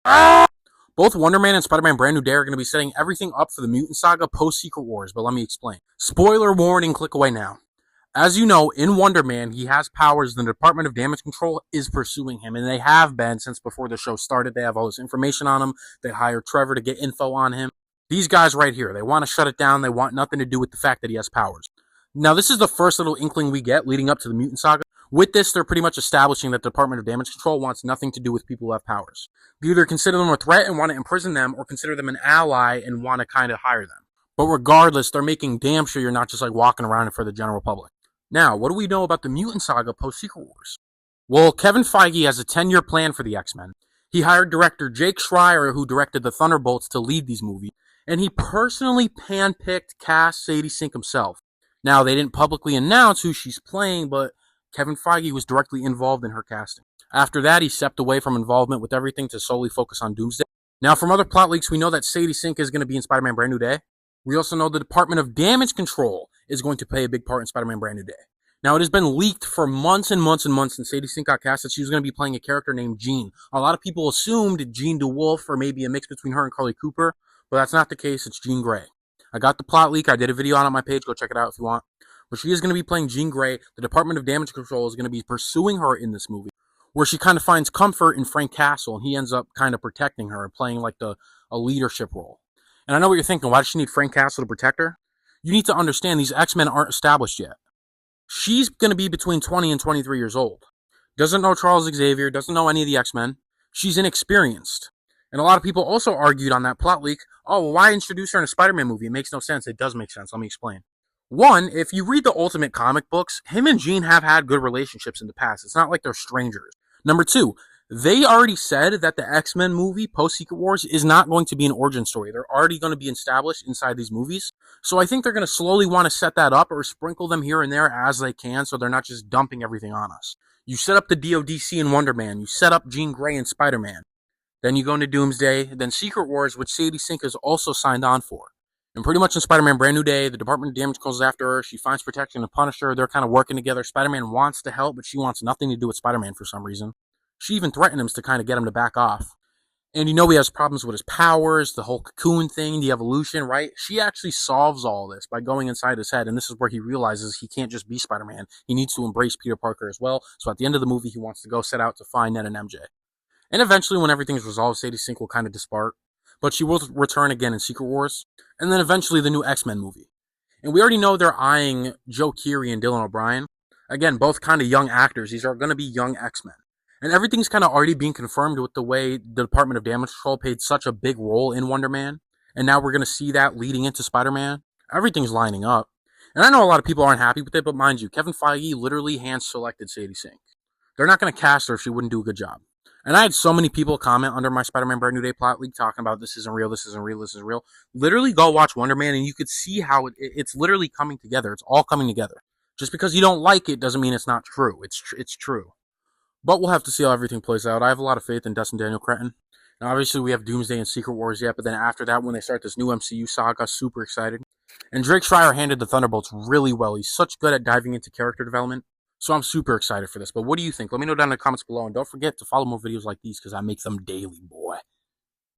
Both Wonder Man and Spider-Man Brand New Day are going to be setting everything up for the Mutant Saga post-Secret Wars, but let me explain. Spoiler warning, click away now. As you know, in Wonder Man, he has powers. The Department of Damage Control is pursuing him, and they have been since before the show started. They have all this information on him. They hired Trevor to get info on him. These guys right here, they want to shut it down. They want nothing to do with the fact that he has powers. Now, this is the first little inkling we get leading up to the Mutant Saga. With this, they're pretty much establishing that the Department of Damage Control wants nothing to do with people who have powers. They either consider them a threat and want to imprison them, or consider them an ally and want to kind of hire them. But regardless, they're making damn sure you're not just like walking around for the general public. Now, what do we know about the Mutant Saga post-Secret Wars? Well, Kevin Feige has a 10-year plan for the X-Men. He hired director Jake Schreier, who directed the Thunderbolts, to lead these movies, and he personally handpicked cast Sadie Sink himself. Now, they didn't publicly announce who she's playing, but Kevin Feige was directly involved in her casting. After that, he stepped away from involvement with everything to solely focus on Doomsday. Now, from other plot leaks, we know that Sadie Sink is going to be in Spider-Man Brand New Day. We also know the Department of Damage Control is going to play a big part in Spider-Man Brand New Day. Now, it has been leaked for months and months and months since Sadie Sink got cast that she was going to be playing a character named Jean. A lot of people assumed Jean DeWolf, or maybe a mix between her and Carly Cooper, but that's not the case. It's Jean Grey. I got the plot leak. I did a video on it on my page. Go check it out if you want. But she is going to be playing Jean Grey. The Department of Damage Control is going to be pursuing her in this movie, where she kind of finds comfort in Frank Castle, and he ends up kind of protecting her and playing like a leadership role. And I know what you're thinking. Why does she need Frank Castle to protect her? You need to understand these X-Men aren't established yet. She's going to be between 20 and 23 years old. Doesn't know Charles Xavier, doesn't know any of the X-Men. She's inexperienced. And a lot of people also argued on that plot leak, oh, well, why introduce her in a Spider-Man movie? It makes no sense. It does make sense. Let me explain. One, if you read the Ultimate comic books, him and Jean have had good relationships in the past. It's not like they're strangers. Number two, they already said that the X-Men movie, post-Secret Wars, is not going to be an origin story. They're already going to be established inside these movies. So I think they're going to slowly want to set that up or sprinkle them here and there as they can, so they're not just dumping everything on us. You set up the DODC in Wonder Man. You set up Jean Grey in Spider-Man. Then you go into Doomsday. Then Secret Wars, which Sadie Sink is also signed on for. And pretty much in Spider-Man Brand New Day, the Department of Damage calls after her. She finds protection and Punisher. They're kind of working together. Spider-Man wants to help, but she wants nothing to do with Spider-Man for some reason. She even threatened him to kind of get him to back off. And you know he has problems with his powers, the whole cocoon thing, the evolution, right? She actually solves all this by going inside his head, and this is where he realizes he can't just be Spider-Man. He needs to embrace Peter Parker as well. So at the end of the movie, he wants to go set out to find Ned and MJ. And eventually, when everything's resolved, Sadie Sink will kind of depart. But she will return again in Secret Wars. And then eventually the new X-Men movie. And we already know they're eyeing Joe Keery and Dylan O'Brien. Again, both kind of young actors. These are going to be young X-Men. And everything's kind of already being confirmed with the way the Department of Damage Control played such a big role in Wonder Man. And now we're going to see that leading into Spider-Man. Everything's lining up. And I know a lot of people aren't happy with it, but mind you, Kevin Feige literally hand-selected Sadie Sink. They're not going to cast her if she wouldn't do a good job. And I had so many people comment under my Spider-Man Brand New Day plot leak talking about this isn't real, this isn't real, this isn't real. Literally go watch Wonder Man and you could see how it's literally coming together. It's all coming together. Just because you don't like it doesn't mean it's not true. It's true. But we'll have to see how everything plays out. I have a lot of faith in Destin Daniel Cretton. Now, obviously, we have Doomsday and Secret Wars yet, but then after that, when they start this new MCU saga, super excited. And Jake Schreier handled the Thunderbolts really well. He's such good at diving into character development. So I'm super excited for this. But what do you think? Let me know down in the comments below. And don't forget to follow more videos like these because I make them daily, boy.